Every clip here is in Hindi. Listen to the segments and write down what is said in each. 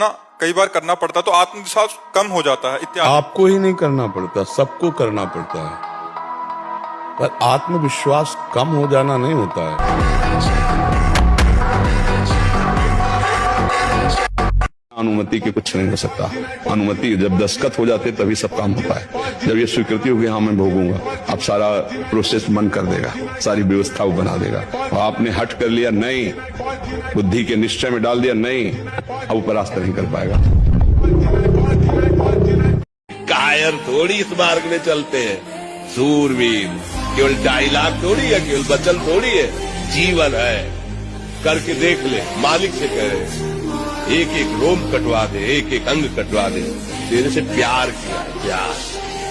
इतना कई बार करना पड़ता तो आत्मविश्वास कम हो जाता है इत्यादि। आपको ही नहीं करना पड़ता, सबको करना पड़ता है, पर आत्मविश्वास कम हो जाना नहीं होता है। अनुमति के कुछ नहीं हो सकता। अनुमति जब दस्तखत हो जाते तभी सब काम होता है। जब ये स्वीकृति होगी हाँ मैं भोगूंगा, अब सारा प्रोसेस बंद कर देगा, सारी व्यवस्था वो बना देगा। और आपने हट कर लिया नहीं, बुद्धि के निश्चय में डाल दिया नहीं, अब वो परास्त नहीं कर पाएगा। कायर थोड़ी इस मार्ग में चलते हैं, सूरवीर केवल डायलॉग थोड़ी है, केवल वचन थोड़ी है, जीवन है। करके देख ले, मालिक से कहे एक एक रोम कटवा दे, एक एक अंग कटवा दे, तेरे से प्यार किया, प्यार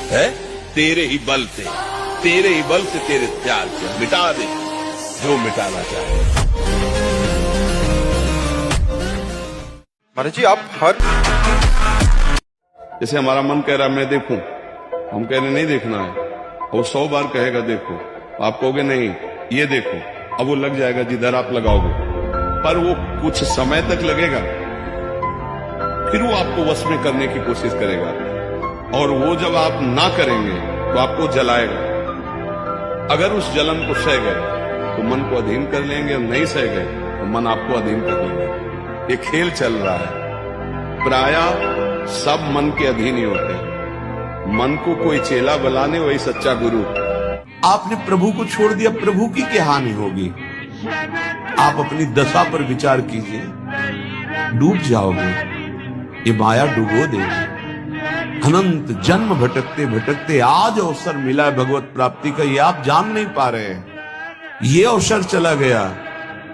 है तेरे ही बल से, तेरे ही बल से तेरे प्यार किया, मिटा दे जो मिटाना चाहे। महाराज जी आप हर जैसे हमारा मन कह रहा है मैं देखूं, हम कह रहे नहीं देखना है, वो 100 बार कहेगा देखो, आप कहोगे नहीं ये देखो, अब वो लग जाएगा जिधर आप लगाओगे, पर वो कुछ समय तक लगेगा, फिर वो आपको वश में करने की कोशिश करेगा, और वो जब आप ना करेंगे तो आपको जलाएगा। अगर उस जलन को सह गए तो मन को अधीन कर लेंगे, और नहीं सह गए तो मन आपको अधीन कर लेंगे। ये खेल चल रहा है, प्रायः सब मन के अधीन ही होते हैं। मन को कोई चेला बुलाने वही सच्चा गुरु। आपने प्रभु को छोड़ दिया, प्रभु की क्या हानि होगी? आप अपनी दशा पर विचार कीजिए, डूब जाओगे, ये माया डुबो देगी। अनंत जन्म भटकते भटकते आज अवसर मिला है भगवत प्राप्ति का, ये आप जान नहीं पा रहे हैं। ये अवसर चला गया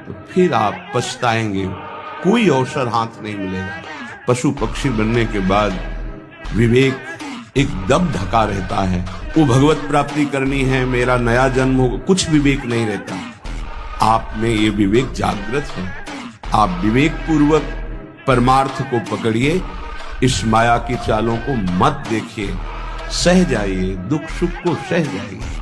तो फिर आप पछताएंगे, कोई अवसर हाथ नहीं मिलेगा। पशु पक्षी बनने के बाद विवेक एकदम ढका रहता है, वो भगवत प्राप्ति करनी है, मेरा नया जन्म होगा, कुछ विवेक नहीं रहता। आप में ये विवेक जागृत है, आप विवेक पूर्वक परमार्थ को पकड़िए, इस माया की चालों को मत देखिए, सह जाइए, दुख सुख को सह जाइए।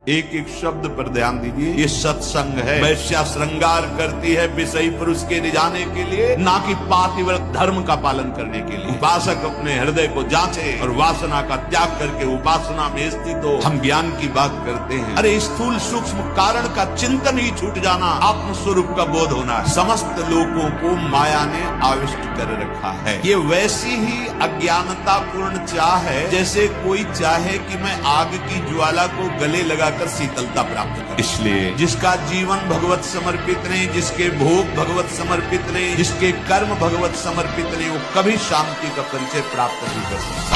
एक एक शब्द पर ध्यान दीजिए, ये सत्संग है। वैश्या श्रृंगार करती है विषयी पुरुष के रिझाने के लिए, ना कि पातिव्रत धर्म का पालन करने के लिए। उपासक अपने हृदय को जांचे और वासना का त्याग करके उपासना में स्थित हो। हम ज्ञान की बात करते हैं, अरे स्थूल सूक्ष्म कारण का चिंतन ही छूट जाना, आत्म स्वरूप का बोध होना। समस्त लोगों को माया ने आविष्ट कर रखा है। ये वैसी ही अज्ञानता पूर्ण चाह है जैसे कोई चाहे कि मैं आग की ज्वाला को गले लगा कर शीतलता प्राप्त कर। इसलिए जिसका जीवन भगवत समर्पित नहीं, जिसके भोग भगवत समर्पित नहीं, जिसके कर्म भगवत समर्पित नहीं, वो कभी शांति का परिचय प्राप्त नहीं कर सकता।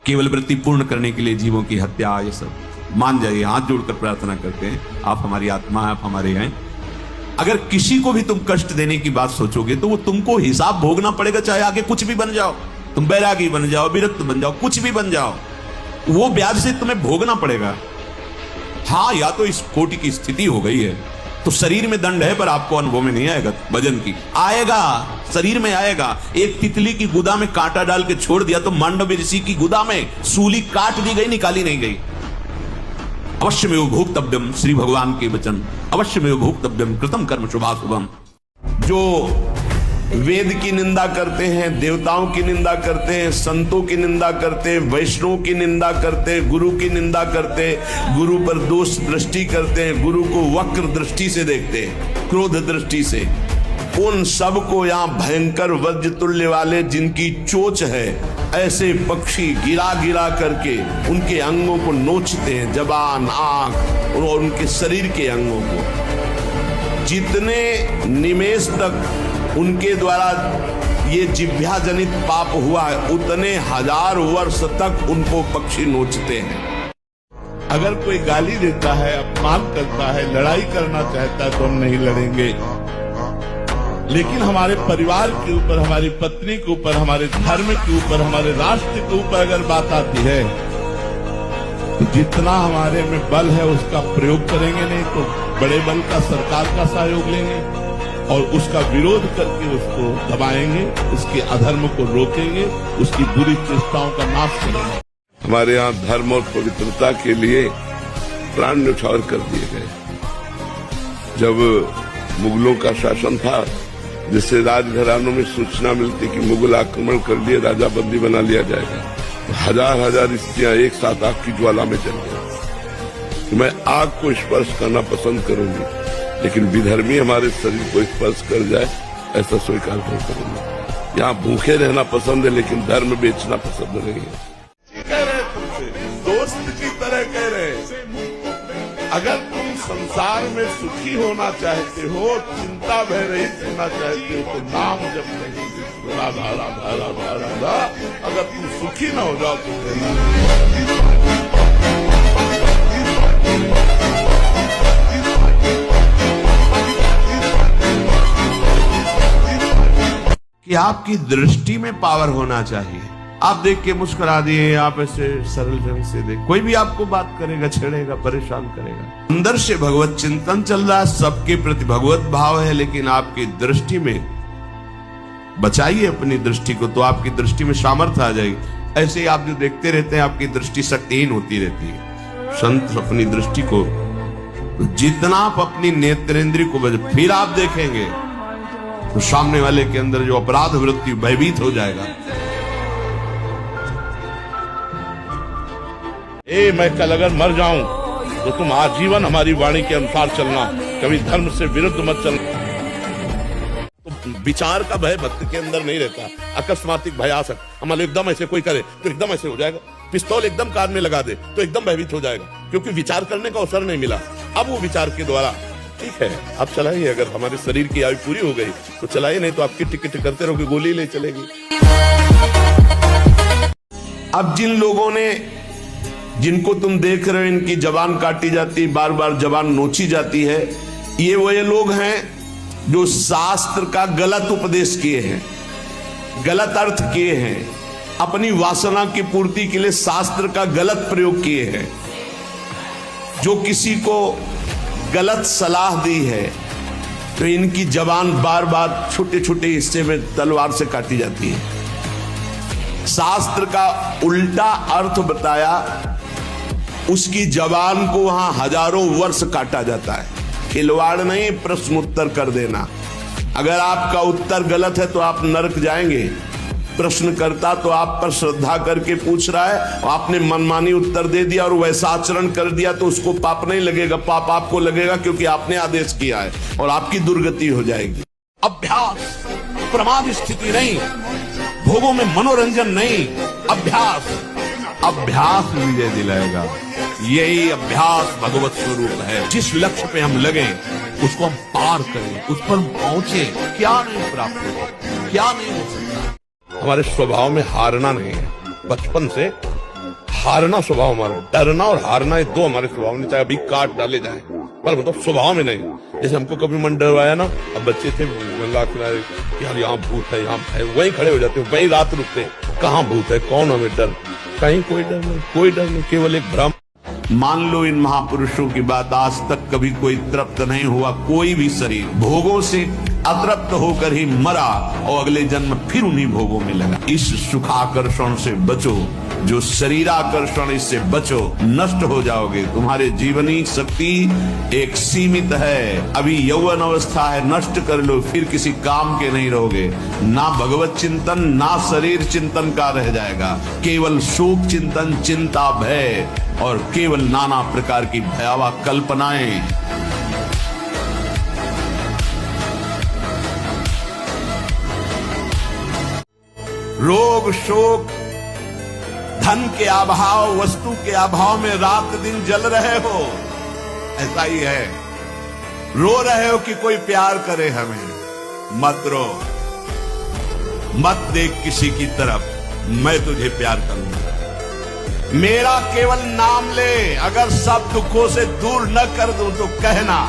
केवल वृत्ति पूर्ण करने के लिए जीवों की हत्या, ये सब मान जाइए, हाथ जोड़कर प्रार्थना करते हैं, आप हमारी आत्मा है, आप हमारे हैं। अगर किसी को भी तुम कष्ट देने की बात सोचोगे तो वो तुमको हिसाब भोगना पड़ेगा, चाहे आगे कुछ भी बन जाओ, तुम बैरागी बन जाओ, विरक्त बन जाओ, कुछ भी बन जाओ, वो ब्याज से तुम्हें भोगना पड़ेगा। हाँ, या तो इस कोटि की स्थिति हो गई है तो शरीर में दंड है, पर आपको अनुभव में नहीं आएगा, भजन की आएगा, शरीर में आएगा। एक तितली की गुदा में कांटा डाल के छोड़ दिया तो मांडव ऋषि की गुदा में सूली काट दी गई, निकाली नहीं गई। अवश्य में वो भोक्तव्यम, श्री भगवान के वचन, अवश्य में वो भोक्तव्यम कृतम कर्म शुभाशुभम। जो वेद की निंदा करते हैं, देवताओं की निंदा करते हैं, संतों की निंदा करते हैं, वैष्णव की निंदा करते हैं, गुरु की निंदा करते हैं, गुरु पर दोष दृष्टि करते हैं, गुरु को वक्र दृष्टि से देखते हैं, क्रोध दृष्टि से, उन सब को यहाँ भयंकर वज्र तुल्य वाले जिनकी चोंच है, ऐसे पक्षी गिरा गिरा करके उनके अंगों को नोचते हैं, जबान, आंख और उनके शरीर के अंगों को। जितने निमेष तक उनके द्वारा ये जिह्वा जनित पाप हुआ है, उतने 1000 वर्ष तक उनको पक्षी नोचते हैं। अगर कोई गाली देता है, अपमान करता है, लड़ाई करना चाहता है तो हम नहीं लड़ेंगे, लेकिन हमारे परिवार के ऊपर, हमारी पत्नी के ऊपर, हमारे धर्म के ऊपर, हमारे राष्ट्र के ऊपर अगर बात आती है तो जितना हमारे में बल है उसका प्रयोग करेंगे, नहीं तो बड़े बल का, सरकार का सहयोग लेंगे और उसका विरोध करके उसको दबाएंगे, उसके अधर्म को रोकेंगे, उसकी बुरी चेष्टाओं का नाश करेंगे। हमारे यहाँ धर्म और पवित्रता के लिए प्राण न्यौछावर कर दिए गए। जब मुगलों का शासन था, जिससे राजघरानों में सूचना मिलती कि मुगल आक्रमण कर लिए, राजा बंदी बना लिया जाएगा। हजार हजार स्त्रियां एक साथ आग की ज्वाला में जल गई। तो मैं आग को स्पर्श करना पसंद करूंगी, लेकिन विधर्मी हमारे शरीर को स्पर्श कर जाए ऐसा स्वीकार नहीं करूंगी। यहाँ भूखे रहना पसंद है, लेकिन धर्म बेचना पसंद नहीं है। कह रहे तुमसे दोस्त की तरह कह रहे, अगर तुम संसार में सुखी होना चाहते हो, चिंता भय रहित होना चाहते हो, तो नाम जप नहीं, राधा राधा राधा राधा। अगर तुम सुखी न हो जाओ तो कि आपकी दृष्टि में पावर होना चाहिए। आप देख के मुस्कुरा दिए, आप ऐसे सरल ढंग से देख, कोई भी आपको बात करेगा, छेड़ेगा, परेशान करेगा। अंदर से भगवत चिंतन चल रहा है, सबके प्रति भगवत भाव है, लेकिन आपकी दृष्टि में बचाइए अपनी दृष्टि को, तो आपकी दृष्टि में सामर्थ्य आ जाएगी। ऐसे ही आप जो देखते रहते हैं, आपकी दृष्टि शक्तिहीन होती रहती है। संत अपनी दृष्टि को, जितना आप अपनी नेत्रेंद्रिय को फिर आप देखेंगे तो सामने वाले के अंदर जो अपराध वृत्ति भयभीत हो जाएगा। मैं कल अगर मर जाऊं तो तुम आजीवन हमारी वाणी के अनुसार चलना, कभी धर्म से विरुद्ध मत चलना। तो विचार का भय भक्त के अंदर नहीं रहता। अकस्मातिक भय आ सकता, हमारे एकदम ऐसे कोई करे तो एकदम ऐसे हो जाएगा, पिस्तौल एकदम कान में लगा दे तो एकदम भयभीत हो जाएगा, क्योंकि विचार करने का अवसर नहीं मिला। अब वो विचार के द्वारा ठीक है आप चलाइए, अगर हमारे शरीर की आयु पूरी हो गई तो चलाइए, नहीं तो आपकी टिकट करते रहोगे, गोली ले चलेगी। अब जिन लोगों ने, जिनको तुम देख रहे हो, इनकी जबान काटी जाती, बार बार जबान नोची जाती है, ये वो लोग हैं जो शास्त्र का गलत उपदेश किए हैं, गलत अर्थ किए हैं, अपनी वासना की पूर्ति के लिए शास्त्र का गलत प्रयोग किए हैं, जो किसी को गलत सलाह दी है, तो इनकी जबान बार बार छोटे छोटे हिस्से में तलवार से काटी जाती है। शास्त्र का उल्टा अर्थ बताया, उसकी जबान को वहां हजारों वर्ष काटा जाता है। खिलवाड़ नहीं, प्रश्न उत्तर कर देना। अगर आपका उत्तर गलत है तो आप नरक जाएंगे। प्रश्न करता तो आप पर श्रद्धा करके पूछ रहा है, और आपने मनमानी उत्तर दे दिया और वैसा आचरण कर दिया तो उसको पाप नहीं लगेगा, पाप आपको लगेगा, क्योंकि आपने आदेश किया है और आपकी दुर्गति हो जाएगी। अभ्यास, प्रमाद स्थिति नहीं, भोगों में मनोरंजन नहीं, अभ्यास, अभ्यास विजय दिलाएगा। यही अभ्यास भगवत स्वरूप है। जिस लक्ष्य पे हम लगे उसको हम पार करें, उस पर पहुंचे। क्या नहीं प्राप्त हो, क्या नहीं हो सकता। हमारे स्वभाव में हारना नहीं है, बचपन से हारना स्वभाव हमारा, डरना और हारना ये दो हमारे स्वभाव में, चाहे अभी काट डाले जाए, पर मतलब स्वभाव में नहीं। जैसे हमको कभी मन डरवाया ना, अब बच्चे थे गंगा किनारे, यार यहाँ भूत है, यहाँ है, वहीं खड़े हो जाते, वहीं रात रुकते, कहाँ भूत है, कौन हमें डर, कहीं कोई डर नहीं, कोई डर नहीं, केवल एक भ्रम। मान लो इन महापुरुषों की बात, आज तक कभी कोई तृप्त नहीं हुआ, कोई भी शरीर भोगों से अतृप्त होकर ही मरा और अगले जन्म फिर उन्हीं भोगों में लगा। इस सुखाकर्षण से बचो, जो शरीराकर्षण, इससे बचो, नष्ट हो जाओगे। तुम्हारे जीवनी शक्ति एक सीमित है, अभी यौवन अवस्था है, नष्ट कर लो, फिर किसी काम के नहीं रहोगे। ना भगवत चिंतन, ना शरीर चिंतन का रह जाएगा, केवल शोक चिंतन, चिंता, भय और केवल नाना प्रकार की भयावह कल्पनाएं। रोग, शोक, धन के अभाव, वस्तु के अभाव में रात दिन जल रहे हो, ऐसा ही है। रो रहे हो कि कोई प्यार करे हमें, मत रो, मत देख किसी की तरफ, मैं तुझे प्यार करूंगा। मेरा केवल नाम ले, अगर सब दुखों से दूर न कर दूं तो कहना।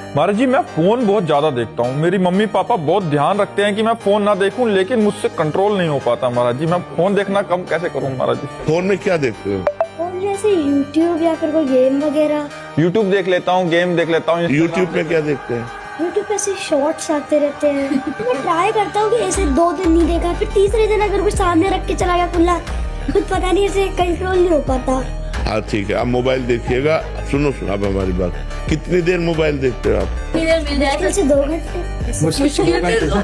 महाराज जी, मैं फोन बहुत ज्यादा देखता हूँ। मेरी मम्मी पापा बहुत ध्यान रखते हैं कि मैं फोन ना देखूं, लेकिन मुझसे कंट्रोल नहीं हो पाता महाराज जी। मैं फोन देखना कम कैसे करूँ महाराज जी? फोन में क्या देखते हो? फोन जैसे यूट्यूब या फिर कोई गेम वगैरह। यूट्यूब देख लेता हूँ, गेम देख लेता हूँ। यूट्यूब पे क्या देखते हैं? यूट्यूब पे ऐसे शॉर्ट्स आते रहते हैं। मैं ट्राई करता हूँ कि ऐसे 2 दिन नहीं देखा, फिर तीसरे दिन अगर कुछ सामने रख के चला गया खुला, कुछ पता नहीं, ऐसे कंट्रोल नहीं हो पाता। हाँ ठीक है, आप मोबाइल देखिएगा। सुनो आप हमारी बात, कितनी देर मोबाइल देखते हो आप? इधर मिल जाए तो 2 घंटे।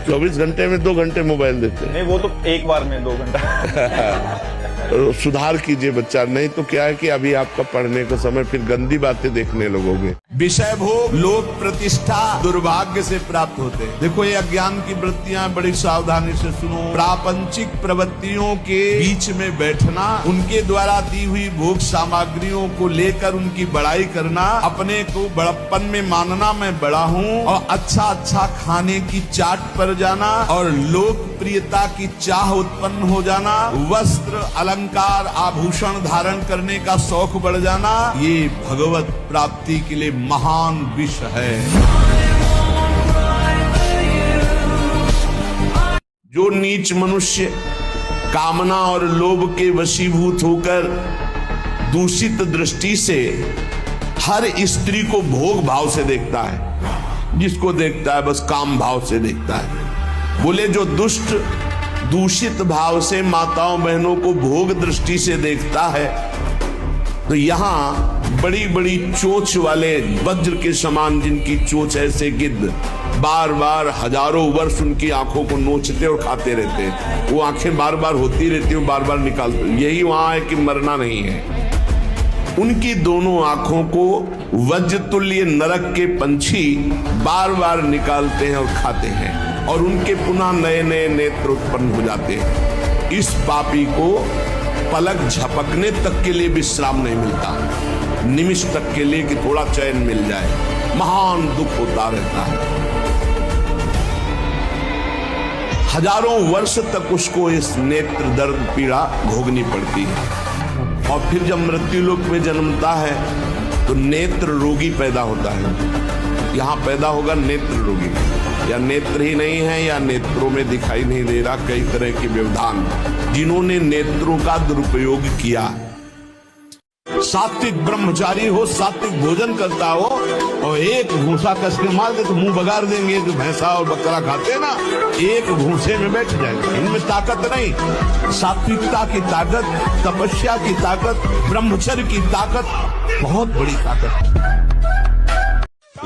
24 घंटे में 2 घंटे मोबाइल देखते हैं। नहीं, वो तो एक बार में 2 घंटा। तो सुधार कीजिए बच्चा, नहीं तो क्या है कि अभी आपका पढ़ने का समय, फिर गंदी बातें देखने लगोगे। विषय भोग, लोक प्रतिष्ठा दुर्भाग्य से प्राप्त होते हैं। देखो ये अज्ञान की वृत्तियां बड़ी सावधानी से सुनो। प्रापंचिक प्रवृत्तियों के बीच में बैठना, उनके द्वारा दी हुई भोग सामग्रियों को लेकर उनकी बड़ाई करना, अपने को बड़प्पन में मानना मैं बड़ा हूँ, और अच्छा खाने की चाट पर जाना, और लोकप्रियता की चाह उत्पन्न हो जाना, वस्त्र अलंकार आभूषण धारण करने का शौक बढ़ जाना, ये भगवत प्राप्ति के लिए महान विष है। जो नीच मनुष्य कामना और लोभ के वशीभूत होकर दूषित दृष्टि से हर स्त्री को भोग भाव से देखता है, जिसको देखता है बस काम भाव से देखता है। बोले जो दुष्ट दूषित भाव से माताओं बहनों को भोग दृष्टि से देखता है, तो यहाँ बड़ी बड़ी चोंच वाले वज्र के समान, जिनकी चोंच ऐसे गिद्ध बार बार हजारों वर्ष उनकी आंखों को नोचते और खाते रहते हैं, वो आंखें बार बार होती रहती हैं, बार बार निकालते, यही वहां है कि मरना नहीं है। उनकी दोनों आंखों को वज्र तुल्य नरक के पंछी बार बार निकालते हैं और खाते हैं, और उनके पुनः नए नए नेत्र उत्पन्न हो जाते हैं। इस पापी को पलक झपकने तक के लिए विश्राम नहीं मिलता, निमिष तक के लिए कि थोड़ा चैन मिल जाए, महान दुख होता रहता है। हजारों वर्ष तक उसको इस नेत्र दर्द पीड़ा भोगनी पड़ती है, और फिर जब मृत्यु लोक में जन्मता है तो नेत्र रोगी पैदा होता है। यहाँ पैदा होगा नेत्र रोगी, या नेत्र ही नहीं है या नेत्रों में दिखाई नहीं दे रहा, कई तरह के व्यवधान, जिन्होंने नेत्रों का दुरुपयोग किया। सात्विक ब्रह्मचारी हो, सात्विक भोजन करता हो, और एक घूसा कस के मार दे तो मुंह बगाड़ देंगे। जो भैंसा और बकरा खाते हैं ना, एक घूसे में बैठ जाएंगे। इनमें ताकत नहीं, सात्विकता की ताकत, तपस्या की ताकत, ब्रह्मचर्य की ताकत, बहुत बड़ी ताकत।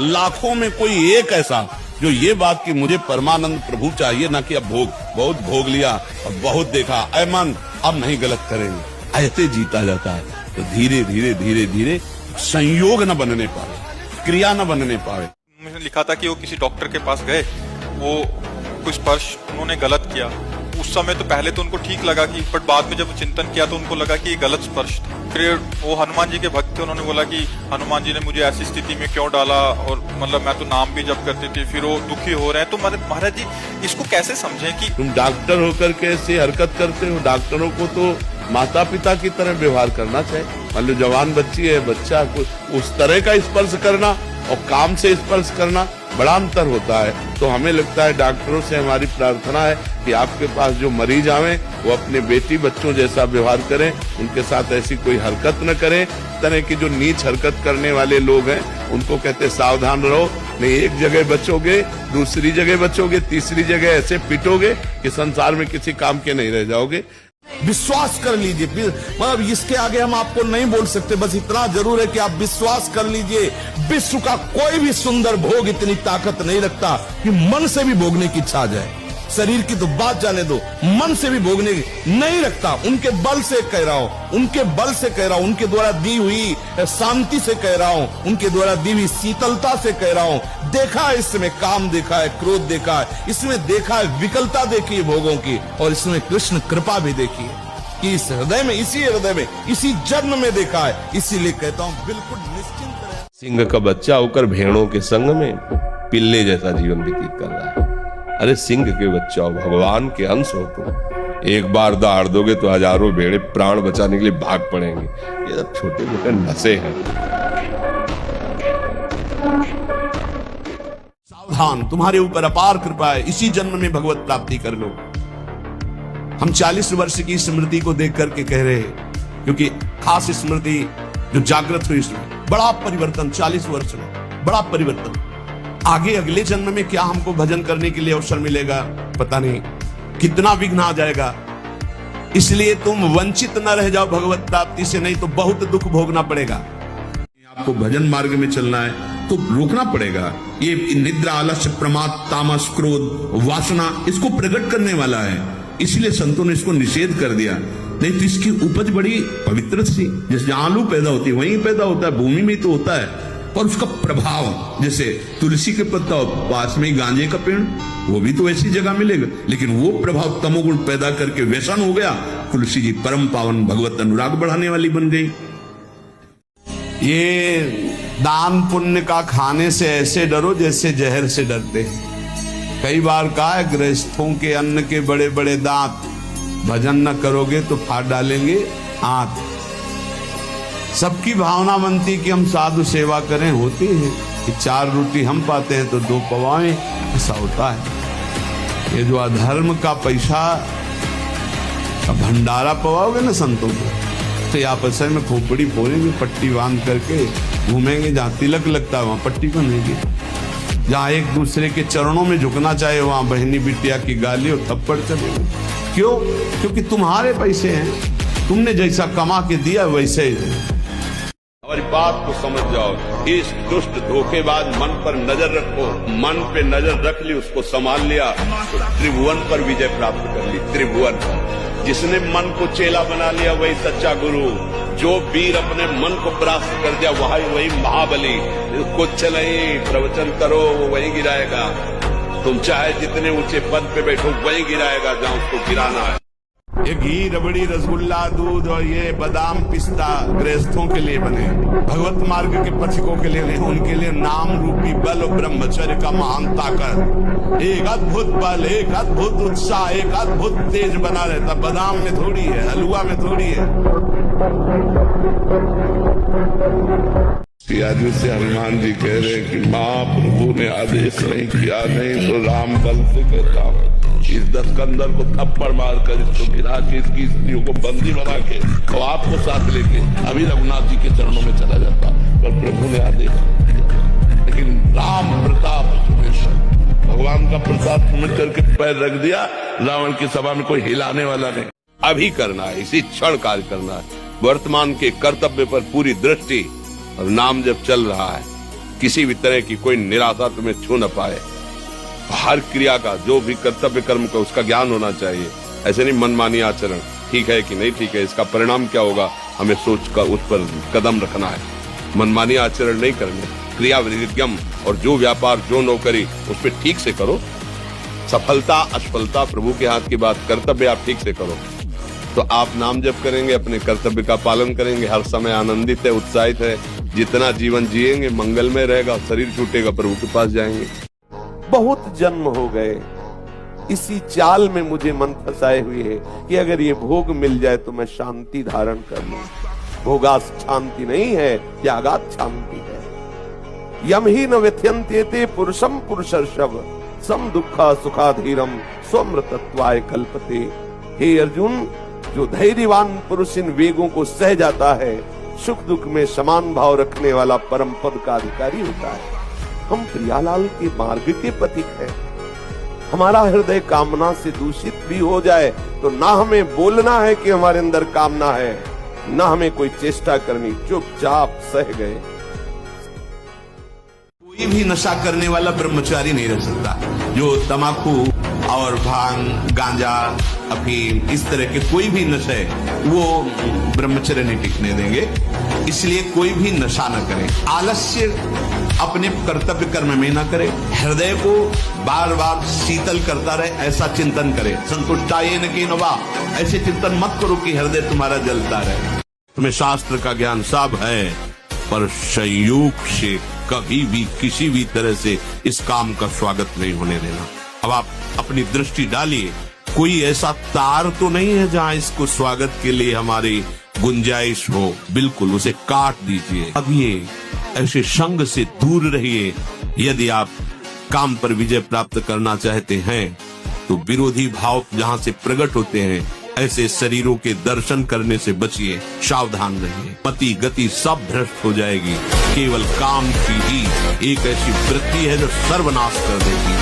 लाखों में कोई एक ऐसा जो ये बात कि मुझे परमानंद प्रभु चाहिए, ना कि अब भोग, बहुत भोग लिया, अब बहुत देखा, ऐ मन अब नहीं गलत करेंगे, ऐसे जीता जाता है। तो धीरे धीरे धीरे धीरे संयोग न बनने पाए, क्रिया न बनने पाए। उन्होंने लिखा था कि वो किसी डॉक्टर के पास गए, वो कुछ स्पर्श उन्होंने गलत किया। उस समय तो पहले तो उनको ठीक लगा कि, बट बाद में जब चिंतन किया तो उनको लगा कि ये गलत स्पर्श था। फिर वो हनुमान जी के भक्त थे, उन्होंने बोला कि हनुमान जी ने मुझे ऐसी स्थिति में क्यों डाला, और मतलब मैं तो नाम भी जप करती थी, फिर वो दुखी हो रहे हैं। तो महाराज जी इसको कैसे समझें कि तुम डॉक्टर होकर के ऐसी हरकत करते हो? डॉक्टरों को तो माता पिता की तरह व्यवहार करना चाहिए। मान लो जवान बच्ची है, बच्चा को उस तरह का स्पर्श करना और काम से स्पर्श करना बड़ा अंतर होता है। तो हमें लगता है डॉक्टरों से हमारी प्रार्थना है कि आपके पास जो मरीज आवे वो अपने बेटी बच्चों जैसा व्यवहार करें, उनके साथ ऐसी कोई हरकत न करें। तरह की जो नीच हरकत करने वाले लोग हैं उनको कहते सावधान रहो, नहीं एक जगह बचोगे, दूसरी जगह बचोगे, तीसरी जगह ऐसे पिटोगे कि संसार में किसी काम के नहीं रह जाओगे। विश्वास कर लीजिए, मतलब इसके आगे हम आपको नहीं बोल सकते, बस इतना जरूर है कि आप विश्वास कर लीजिए। विश्व का कोई भी सुंदर भोग इतनी ताकत नहीं रखता कि मन से भी भोगने की इच्छा आ जाए। शरीर की तो बात जाने दो, मन से भी भोगने की नहीं रखता। उनके बल से कह रहा हूं, उनके बल से कह रहा हूं, उनके द्वारा दी हुई शांति से कह रहा हूं, उनके द्वारा दी हुई शीतलता से कह रहा हूं। देखा है इसमें काम, देखा है क्रोध, देखा है इसमें, देखा है विकलता देखी है भोगों की, और इसमें कृष्ण कृपा भी देखी है कि इस हृदय में, इसी हृदय में, इसी जन्म में देखा है। इसीलिए कहता हूं बिल्कुल निश्चिंत रहे। सिंह का बच्चा होकर भेड़ों के संग में पिल्ले जैसा जीवन व्यतीत कर रहा है। अरे सिंह के बच्चा हो, भगवान के अंश हो तुम, एक बार दहाड़ दोगे तो हजारों भेड़े प्राण बचाने के लिए भाग पड़ेंगे। ये सब छोटे मोटे नशे हैं। सावधान, तुम्हारे ऊपर अपार कृपा है, इसी जन्म में भगवत प्राप्ति कर लो। हम 40 वर्ष की स्मृति को देख करके कह रहे हैं, क्योंकि खास स्मृति जो जागृत हुई इसमें बड़ा परिवर्तन, 40 वर्ष में बड़ा परिवर्तन। आगे अगले जन्म में क्या हमको भजन करने के लिए अवसर मिलेगा पता नहीं, कितना विघ्न आ जाएगा। इसलिए तुम वंचित न रह जाओ भगवत प्राप्ति से, नहीं तो बहुत दुख भोगना पड़ेगा। आपको भजन मार्ग में चलना है तो रोकना पड़ेगा। ये निद्रा, आलस्य, प्रमाद, तामस, क्रोध, वासना इसको प्रकट करने वाला है, इसलिए संतों ने इसको निषेध कर दिया। नहीं तो इसकी उपज बड़ी पवित्र सी, जैसे आलू पैदा होती है वहीं पैदा होता है, भूमि में तो होता है। और उसका प्रभाव, जैसे तुलसी के पत्ता पास में ही गांजे का पेड़, वो भी तो ऐसी जगह मिलेगा, लेकिन वो प्रभाव तमोगुण पैदा करके व्यसन हो गया। तुलसी जी परम पावन भगवत अनुराग बढ़ाने वाली बन गई। ये दान पुण्य का खाने से ऐसे डरो जैसे जहर से डरते हैं। कई बार कहा है, गृहस्थों के अन्न के बड़े बड़े दांत, भजन न करोगे तो फाड़ डालेंगे आंत। सबकी भावना बनती कि हम साधु सेवा करें, होती है कि 4 रोटी हम पाते हैं तो 2 पवाएं, ऐसा होता है। ये जो अधर्म का पैसा का भंडारा पवाओगे ना संतों को, तो आपस में खोपड़ी फोड़ेंगे, पट्टी बांध करके घूमेंगे, जहाँ तिलक लगता है वहां पट्टी बनेगी, जहाँ एक दूसरे के चरणों में झुकना चाहे वहां बहनी बिटिया की गाली और थप्पड़ चलेंगे। क्यों? क्योंकि तुम्हारे पैसे हैं, तुमने जैसा कमा के दिया वैसे ही। हमारी बात को समझ जाओ। इस दुष्ट धोखेबाज मन पर नजर रखो। मन पे नजर रख ली, उसको संभाल लिया तो त्रिभुवन पर विजय प्राप्त कर ली। त्रिभुवन पर जिसने मन को चेला बना लिया वही सच्चा गुरु। जो वीर अपने मन को परास्त कर दिया वही महाबली। कुछ नहीं, प्रवचन करो वो वही गिराएगा। तुम चाहे जितने ऊंचे पद पे बैठो वही गिराएगा जहां उसको गिराना है। ये घी, रबड़ी, रसगुल्ला, दूध और ये बादाम, पिस्ता गृहस्थों के लिए बने, भगवत मार्ग के पथिकों के लिए नहीं। उनके लिए नाम रूपी बल और ब्रह्मचर्य का महान ताकत, एक अद्भुत बल, एक अद्भुत उत्साह, एक अद्भुत तेज बना रहता। बादाम में थोड़ी है, हलवा में थोड़ी है। आदमी से हनुमान जी कह रहे हैं कि महाप्रभु ने आदेश नहीं किया, नहीं तो राम बल से कहता हूँ इस दस्कंदर को थप्पड़ मारकर इसको गिरा के इसकी स्त्रियों को बंदी बना के और आपको साथ लेके अभी रघुनाथ जी के चरणों में चला जाता, पर प्रभु ने आदेश किया। लेकिन राम प्रताप, भगवान का प्रताप समझ करके पैर रख दिया। रावण की सभा में कोई हिलाने वाला नहीं। अभी करना है, इसी क्षण कार्य करना है। वर्तमान के कर्तव्य पर पूरी दृष्टि, और नाम जब चल रहा है किसी भी तरह की कोई निराशा तुम्हें छू न पाए। हर क्रिया का, जो भी कर्तव्य कर्म का, उसका ज्ञान होना चाहिए। ऐसे नहीं मनमानी आचरण, ठीक है कि नहीं ठीक है, इसका परिणाम क्या होगा हमें सोच कर उस पर कदम रखना है। मनमानी आचरण नहीं करने, क्रिया विज्ञम, और जो व्यापार जो नौकरी उस पर ठीक से करो। सफलता असफलता प्रभु के हाथ की बात, कर्तव्य आप ठीक से करो तो आप नाम जप करेंगे, अपने कर्तव्य का पालन करेंगे, हर समय आनंदित है, उत्साहित है। जितना जीवन जिएंगे मंगलमय रहेगा, शरीर छूटेगा प्रभु के पास जाएंगे। बहुत जन्म हो गए, इसी चाल में मुझे मन फंसाए हुए है कि अगर ये भोग मिल जाए तो मैं शांति धारण कर लूं। भोगास शांति नहीं है, त्यागात शांति है। यम ही न व्यथ्यन्त्येते पुरुषम पुरुषर्षभ सम दुखा सुखाधीरम स्वमृतत्वाय कल्पते। हे अर्जुन, जो धैर्यवान पुरुष इन वेगों को सह जाता है, सुख दुख में समान भाव रखने वाला परम पद का अधिकारी होता है। हम प्रियालाल के मार्ग के पथिक हैं। हमारा हृदय कामना से दूषित भी हो जाए तो ना हमें बोलना है कि हमारे अंदर कामना है, ना हमें कोई चेष्टा करनी, चुपचाप सह गए। कोई भी नशा करने वाला ब्रह्मचारी नहीं रह सकता। जो तमाकू और भांग, गांजा, अफीम, इस तरह के कोई भी नशे वो ब्रह्मचर्य नहीं टिकने देंगे। इसलिए कोई भी नशा न करे, आलस्य अपने कर्तव्य कर्म में न करे, हृदय को बार बार शीतल करता रहे, ऐसा चिंतन करे। संतुष्टाये न की नवा, ऐसे चिंतन मत करो कि हृदय तुम्हारा जलता रहे। तुम्हें शास्त्र का ज्ञान सब है, पर संयोग से कभी भी किसी भी तरह से इस काम का स्वागत नहीं होने देना। अब आप अपनी दृष्टि डालिए, कोई ऐसा तार तो नहीं है जहां इसको स्वागत के लिए हमारी गुंजाइश हो। बिल्कुल उसे काट दीजिए। अब ये ऐसे संग से दूर रहिए। यदि आप काम पर विजय प्राप्त करना चाहते हैं तो विरोधी भाव जहां से प्रकट होते हैं, ऐसे शरीरों के दर्शन करने से बचिए, सावधान रहिए। मति गति सब भ्रष्ट हो जाएगी। केवल काम की ही एक ऐसी वृत्ति है जो सर्वनाश कर देगी।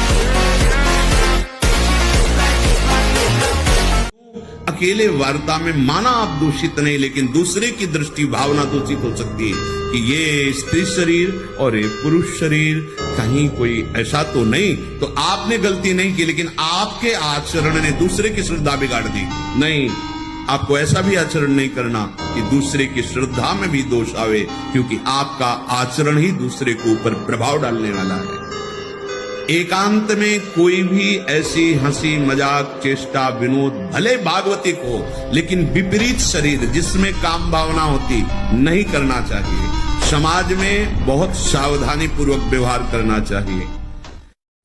अकेले वार्ता में माना आप दूषित नहीं, लेकिन दूसरे की दृष्टि भावना दूषित हो सकती है कि ये स्त्री शरीर और ये पुरुष शरीर, कहीं कोई ऐसा तो नहीं, तो आपने गलती नहीं की, लेकिन आपके आचरण ने दूसरे की श्रद्धा बिगाड़ दी। नहीं, आपको ऐसा भी आचरण नहीं करना कि दूसरे की श्रद्धा में भी दोष आवे, क्योंकि आपका आचरण ही दूसरे के ऊपर प्रभाव डालने वाला है। एकांत में कोई भी ऐसी हंसी मजाक चेष्टा विनोद भले भागवतिक हो, लेकिन विपरीत शरीर जिसमें काम भावना होती नहीं करना चाहिए। समाज में बहुत सावधानी पूर्वक व्यवहार करना चाहिए।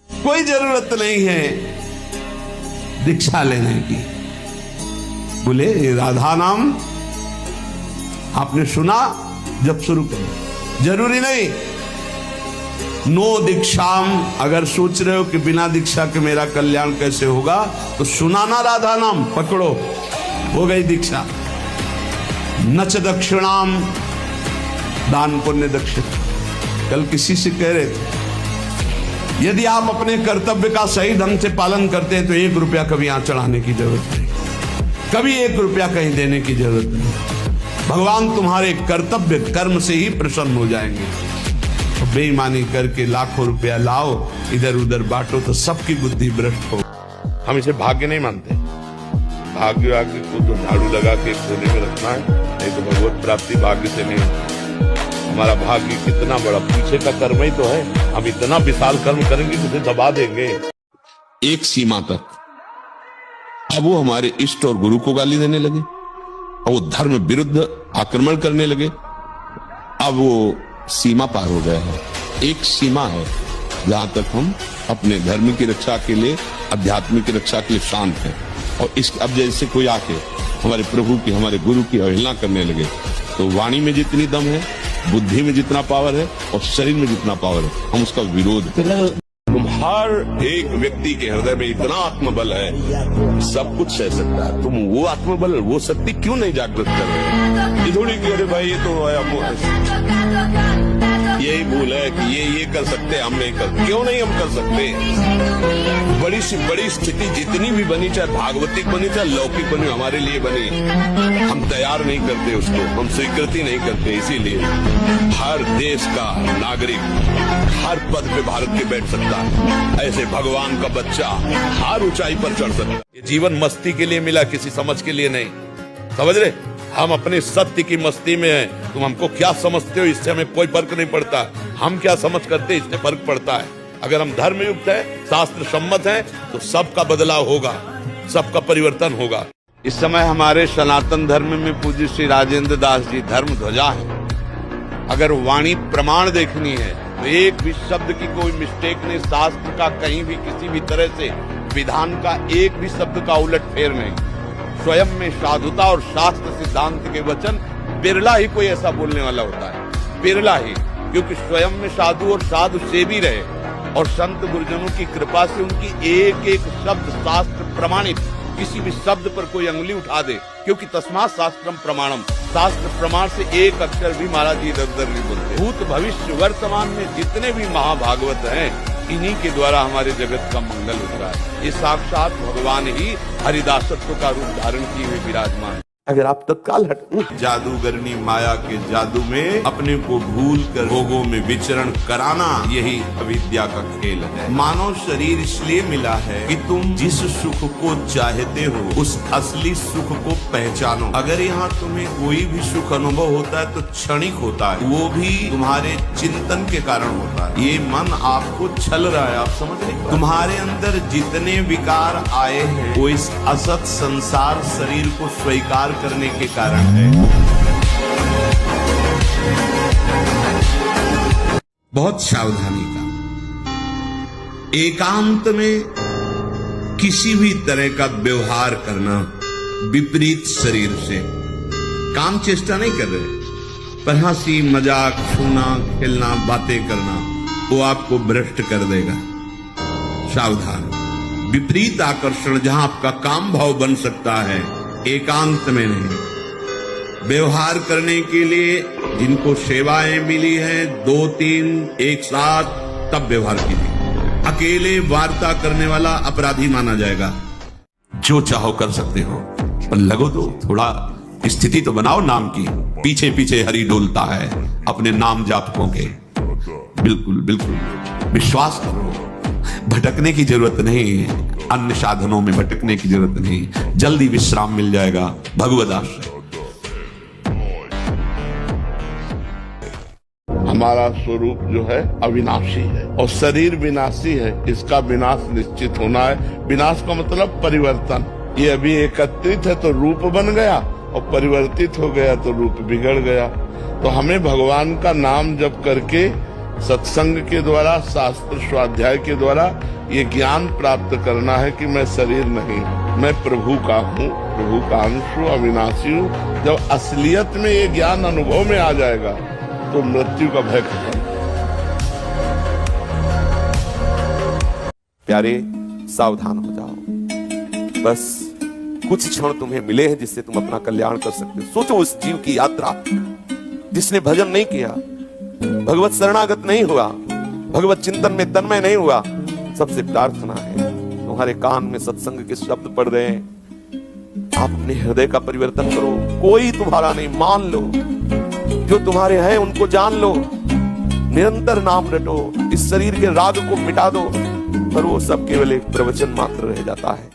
कोई जरूरत नहीं है दीक्षा लेने की। बोले राधा नाम आपने सुना, जब शुरू करो, जरूरी नहीं। नो दीक्षाम, अगर सोच रहे हो कि बिना दीक्षा के मेरा कल्याण कैसे होगा, तो सुनाना राधा नाम, पकड़ो, हो गई दीक्षा। नच दक्षिणाम, दान पुण्य दक्षिण। कल किसी से कह रहे थे, यदि आप अपने कर्तव्य का सही ढंग से पालन करते हैं तो 1 रुपया कभी यहां चढ़ाने की जरूरत नहीं, कभी 1 रुपया कहीं देने की जरूरत नहीं। भगवान तुम्हारे कर्तव्य कर्म से ही प्रसन्न हो जाएंगे। बेईमानी करके लाखों रुपया लाओ, इधर उधर बांटो तो सबकी बुद्धि भ्रष्ट हो। हम इसे भाग्य नहीं मानते। भाग्य आगे को तो झाड़ू लगा के कोने में रखना है, नहीं तो भगवत प्राप्ति भाग्य से नहीं होती। हमारा भाग्य कितना बड़ा पीछे का कर्म ही तो है। हम इतना विशाल कर्म करेंगे कि उसे दबा देंगे एक सीमा तक। अब वो हमारे इष्ट और गुरु को गाली देने लगे, और वो धर्म विरुद्ध आक्रमण करने लगे। अब वो सीमा पार हो गया है। एक सीमा है जहां तक हम अपने धर्म की रक्षा के लिए, अध्यात्म की रक्षा के लिए शांत हैं। और इस अब जैसे कोई आके हमारे प्रभु की, हमारे गुरु की अवहेलना करने लगे, तो वाणी में जितनी दम है, बुद्धि में जितना पावर है और शरीर में जितना पावर है, हम उसका विरोध करें। तुम हर एक व्यक्ति के हृदय में इतना आत्मबल है, सब कुछ सह सकता है। तुम वो आत्मबल, वो शक्ति क्यों नहीं जागृत कर रहे? ये थोड़ी कि अरे भाई ये तो यही भूल है कि ये कर सकते हैं, हम नहीं कर, क्यों नहीं हम कर सकते? बड़ी से बड़ी स्थिति जितनी भी बनी, चाहे भागवतिक बनी चाहे लौकिक बनी, हमारे लिए बनी, हम तैयार नहीं करते उसको, हम स्वीकृति नहीं करते। इसीलिए हर देश का नागरिक हर पद पे भारत के बैठ सकता है। ऐसे भगवान का बच्चा हर ऊंचाई पर चढ़ सकता है। ये जीवन मस्ती के लिए मिला, किसी समझ के लिए नहीं। समझ रहे? हम अपने सत्य की मस्ती में हैं। तुम हमको क्या समझते हो, इससे हमें कोई फर्क नहीं पड़ता। हम क्या समझ करते, इससे फर्क पड़ता है। अगर हम धर्म युक्त है, शास्त्र सम्मत है, तो सबका बदलाव होगा, सबका परिवर्तन होगा। इस समय हमारे सनातन धर्म में पूज्य श्री राजेंद्र दास जी धर्म ध्वजा है। अगर वाणी प्रमाण देखनी है तो एक भी शब्द की कोई मिस्टेक नहीं, शास्त्र का कहीं भी किसी भी तरह से विधान का एक भी शब्द का उलट फेर नहीं। स्वयं में साधुता और शास्त्र सिद्धांत के वचन बिरला ही कोई ऐसा बोलने वाला होता है, बिरला ही, क्योंकि स्वयं में साधु और साधु से भी रहे और संत गुरुजनों की कृपा से उनकी एक एक शब्द शास्त्र प्रमाणित। किसी भी शब्द पर कोई अंगुली उठा दे, क्योंकि तस्मात् शास्त्रम प्रमाणम, शास्त्र प्रमाण से एक अक्षर भी महाराज जी इधर उधर नहीं बोलते। भूत भविष्य वर्तमान में जितने भी महाभागवत हैं, इन्हीं के द्वारा हमारे जगत का मंगल होता है। ये साक्षात भगवान ही हरिदासत्व का रूप धारण किए हुए विराजमान। अगर आप तत्काल हट जादूगरनी माया के जादू में अपने को भूल कर भोगों में विचरण कराना, यही अविद्या का खेल है। मानव शरीर इसलिए मिला है कि तुम जिस सुख को चाहते हो उस असली सुख को पहचानो। अगर यहाँ तुम्हें कोई भी सुख अनुभव होता है तो क्षणिक होता है, वो भी तुम्हारे चिंतन के कारण होता है। ये मन आपको छल रहा है, आप समझ नहीं। तुम्हारे अंदर जितने विकार आए हैं वो इस असत संसार शरीर को स्वीकार करने के कारण है। बहुत सावधानी का, एकांत में किसी भी तरह का व्यवहार करना विपरीत शरीर से, काम चेष्टा नहीं कर रहे, पर हंसी मजाक छूना खेलना बातें करना, वो आपको भ्रष्ट कर देगा। सावधान। विपरीत आकर्षण जहां आपका काम भाव बन सकता है, एकांत में नहीं। व्यवहार करने के लिए जिनको सेवाएं मिली हैं 2-3 एक साथ, तब व्यवहार कीजिए। अकेले वार्ता करने वाला अपराधी माना जाएगा। जो चाहो कर सकते हो, पर लगो तो थोड़ा स्थिति तो बनाओ नाम की। पीछे पीछे हरि डोलता है अपने नाम जापकों के। बिल्कुल बिल्कुल विश्वास करो, भटकने की जरूरत नहीं, अन्य साधनों में भटकने की जरूरत नहीं, जल्दी विश्राम मिल जाएगा भगवद आश्रय। हमारा स्वरूप जो है अविनाशी है और शरीर विनाशी है, इसका विनाश निश्चित होना है। विनाश का मतलब परिवर्तन। ये अभी एकत्रित है तो रूप बन गया और परिवर्तित हो गया तो रूप बिगड़ गया। तो हमें भगवान का नाम जप करके सत्संग के द्वारा, शास्त्र स्वाध्याय के द्वारा ये ज्ञान प्राप्त करना है कि मैं शरीर नहीं, मैं प्रभु का हूँ, प्रभु का अंश हूँ, अविनाशी हूँ। जब असलियत में ये ज्ञान अनुभव में आ जाएगा तो मृत्यु का भय खत्म। प्यारे सावधान हो जाओ, बस कुछ क्षण तुम्हें मिले हैं जिससे तुम अपना कल्याण कर सकते हो। सोचो उस जीव की यात्रा जिसने भजन नहीं किया, भगवत शरणागत नहीं हुआ, भगवत चिंतन में तन्मय नहीं हुआ। सबसे प्रार्थना है, तुम्हारे कान में सत्संग के शब्द पड़ रहे हैं, आप अपने हृदय का परिवर्तन करो। कोई तुम्हारा नहीं, मान लो जो तुम्हारे हैं उनको जान लो, निरंतर नाम रटो, इस शरीर के राग को मिटा दो, पर वो सब केवल एक प्रवचन मात्र रह जाता है।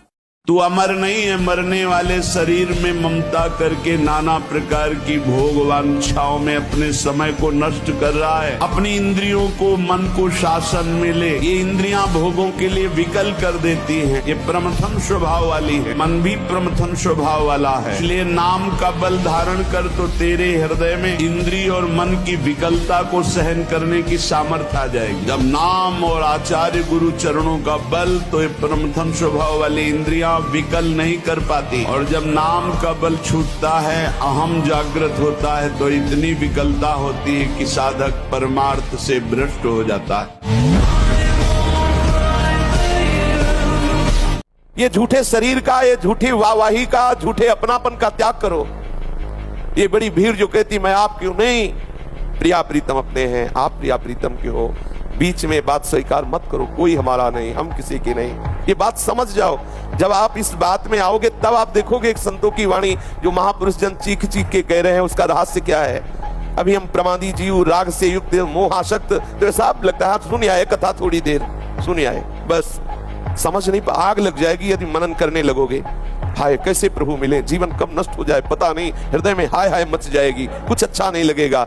तू अमर नहीं है, मरने वाले शरीर में ममता करके नाना प्रकार की भोग वांछाओं में अपने समय को नष्ट कर रहा है। अपनी इंद्रियों को, मन को शासन में ले। ये इंद्रियां भोगों के लिए विकल कर देती हैं। ये प्रमथन स्वभाव वाली है, मन भी प्रमथन स्वभाव वाला है। इसलिए नाम का बल धारण कर तो तेरे हृदय में इंद्रिय और मन की विकलता को सहन करने की सामर्थ्य आ जाएगी। जब नाम और आचार्य गुरु चरणों का बल, तो ये प्रमथन स्वभाव वाली इंद्रियां विकल नहीं कर पाती। और जब नाम का बल छूटता है, अहम जागृत होता है, तो इतनी विकलता होती है कि साधक परमार्थ से भ्रष्ट हो जाता है। ये झूठे शरीर का, ये झूठी वाहवाही का, झूठे अपनापन का त्याग करो। ये बड़ी भीड़ जो कहती मैं आप क्यों नहीं, प्रिया प्रीतम अपने हैं, आप प्रिया प्रीतम के हो। बीच में बात स्वीकार मत करो, कोई हमारा नहीं, हम किसी की नहीं। ये बात समझ जाओ। जब आप इस बात में आओगे तब आप देखोगे एक संतों की वाणी जो महापुरुष जन चीख चीख के कह रहे हैं, उसका रहस्य क्या है। अभी हम प्रमादी जीव, राग से युक्त, मोह आसक्त, तो ऐसा लगता है सुन आए कथा, थोड़ी देर सुन आए, बस समझ नहीं, आग लग जाएगी यदि मनन करने लगोगे। हाय कैसे प्रभु मिले, जीवन कब नष्ट हो जाए पता नहीं, हृदय में हाय हाय मच जाएगी, कुछ अच्छा नहीं लगेगा।